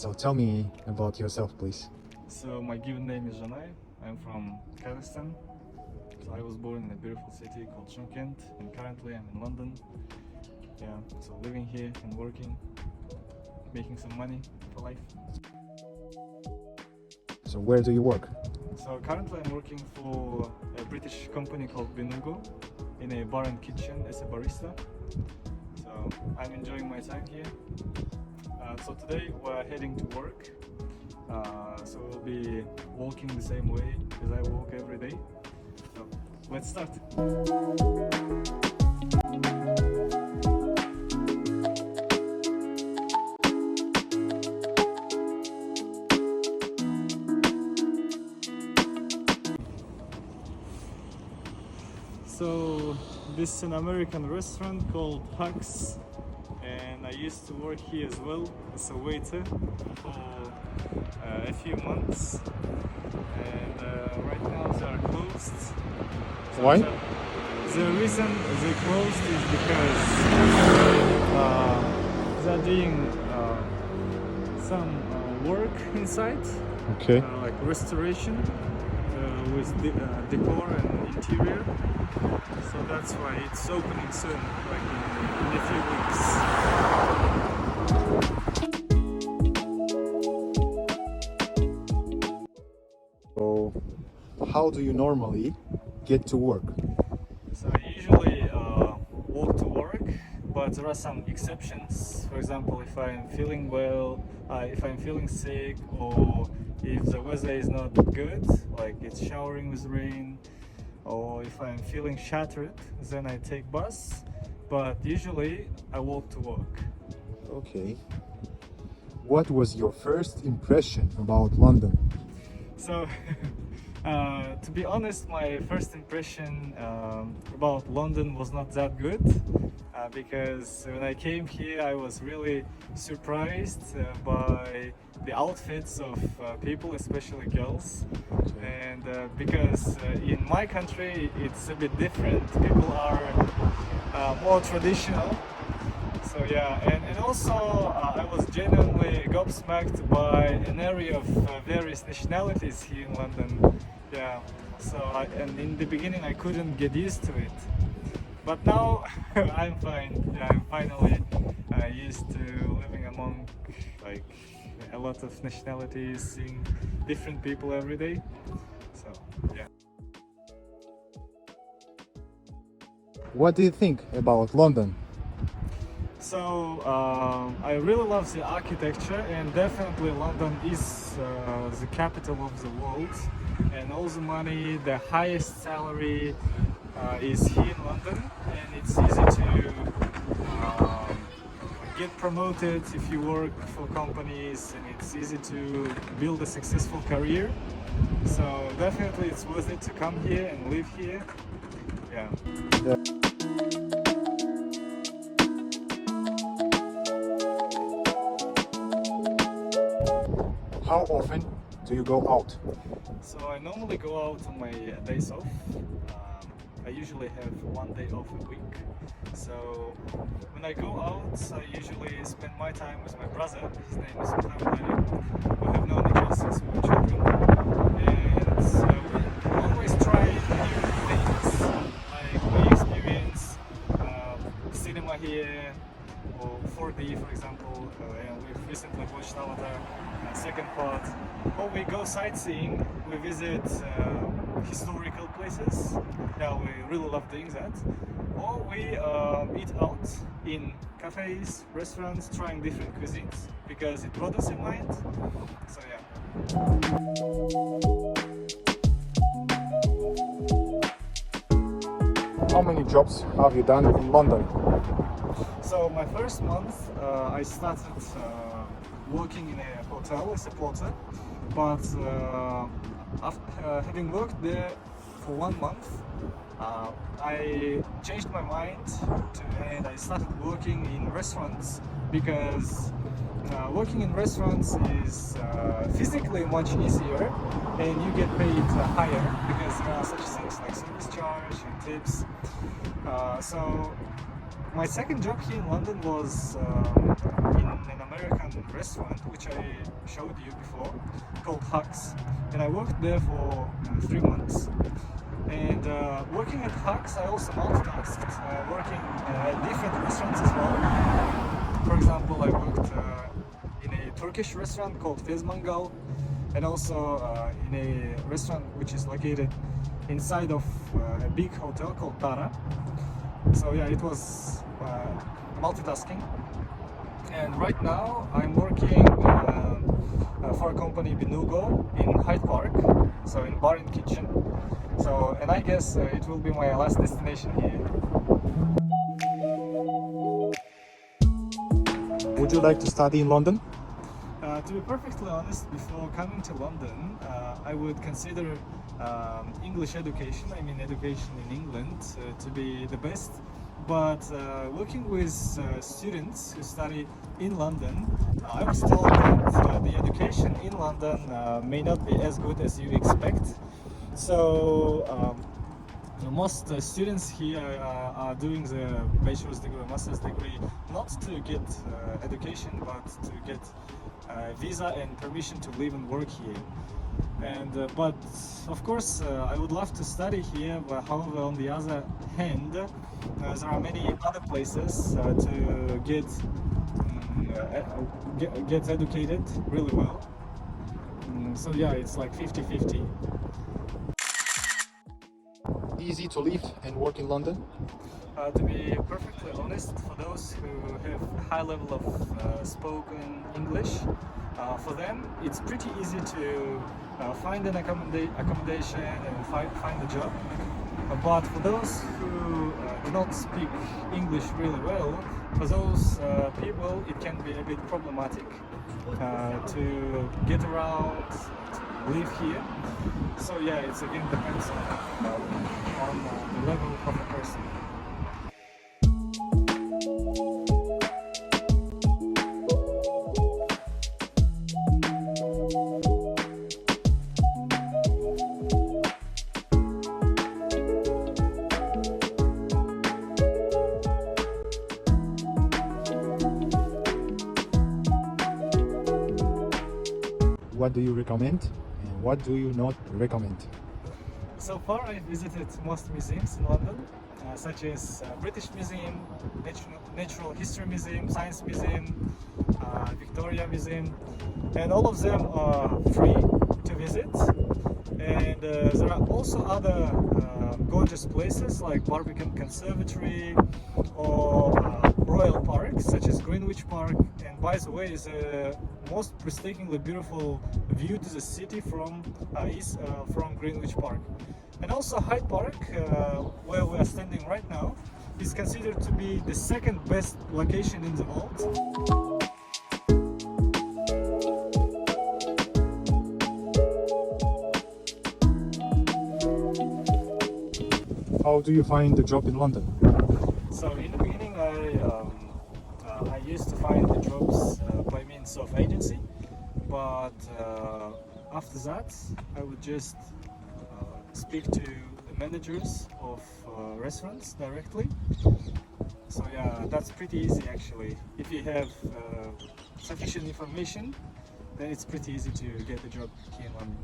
So tell me about yourself, please. So my given name is Janai. I'm from Kazakhstan. So I was born in a beautiful city called Shymkent, and currently I'm in London. Yeah, so living here and working, making some money for life. So where do you work? So currently I'm working for a British company called Benugo in a bar and kitchen as a barista. So I'm enjoying my time here. So today we're heading to work. So we'll be walking the same way as I walk every day. So let's start. So this is an American restaurant called Huck's, and I used to work here as well as a waiter for a few months, and right now they are closed. So Why? The reason they closed is because they're doing some work inside, Okay. like restoration with decor and interior. So that's why it's opening soon, like in a few weeks. So how do you normally get to work? So I usually walk to work, but there are some exceptions. For example, if I'm feeling well, if I'm feeling sick, or if the weather is not good, like it's showering with rain, or if I'm feeling shattered, then I take bus. But usually I walk to work. Okay. What was your first impression about London? So, to be honest, my first impression about London was not that good, because when I came here, I was really surprised by the outfits of people, especially girls. And because in my country, it's a bit different. People are more traditional. So yeah, and also I was genuinely gobsmacked by an area of various nationalities here in London. Yeah, so and in the beginning I couldn't get used to it, but now I'm fine. Yeah, I'm finally used to living among like a lot of nationalities, seeing different people every day. So yeah. What do you think about London? So I really love the architecture, and definitely London is the capital of the world, and all the money, the highest salary is here in London, and it's easy to get promoted if you work for companies, and it's easy to build a successful career. So definitely it's worth it to come here and live here. Yeah. How often do you go out? So I normally go out on my days off. I usually have one day off a week. So when I go out, I usually spend my time with my brother. His name is Mohammed. We have known each other since we were children. And we always try new things. Like we experience cinema here, or 4D for example, and we've recently watched Avatar second part. Or we go sightseeing, we visit historical places. Yeah, we really love doing that. Or we eat out in cafes, restaurants, trying different cuisines because it broadens your mind. So yeah. How many jobs have you done in London? So my first month, I started working in a hotel as a porter, but after having worked there for 1 month, I changed my mind and I started working in restaurants, because working in restaurants is physically much easier and you get paid higher because there are such things like service charge and tips. So my second job here in London was in an American restaurant, which I showed you before, called Huck's, and I worked there for 3 months. And working at Huck's, I also multitasked, working at different restaurants as well. For example, I worked in a Turkish restaurant called Fez Mangal, and also in a restaurant which is located inside of a big hotel called Tara. So yeah, it was multitasking. And right now I'm working for a company Binugo in Hyde Park, so in bar and kitchen. So, and I guess it will be my last destination here. Would you like to study in London? To be perfectly honest, before coming to London, I would consider English education, I mean education in England, to be the best. But working with students who study in London, I was told that the education in London may not be as good as you expect. So most students here are doing the bachelor's degree or master's degree not to get education, but to get visa and permission to live and work here. And but of course I would love to study here, but however, on the other hand, there are many other places to get educated really well. So yeah, it's like 50-50. Easy to live and work in London? To be perfectly honest, for those who have a high level of spoken English, for them it's pretty easy to find an accommodation and find a job. But for those who do not speak English really well, for those people it can be a bit problematic to get around, to live here. So yeah, it's again depends on the level of a person. What do you recommend and what do you not recommend? So far I visited most museums in London, such as British Museum, Natural History Museum, Science Museum, Victoria Museum, and all of them are free to visit. And there are also other gorgeous places like Barbican Conservatory or Royal Parks, such as Greenwich Park. And by the way, is a most painstakingly beautiful view to the city from Greenwich Park. And also Hyde Park, where we are standing right now, is considered to be the second best location in the world. How do you find a job in London? So in the beginning, I used to find the jobs by means of agency, but after that, I would just speak to the managers of restaurants directly. So yeah, that's pretty easy actually. If you have sufficient information, then it's pretty easy to get a job here in London.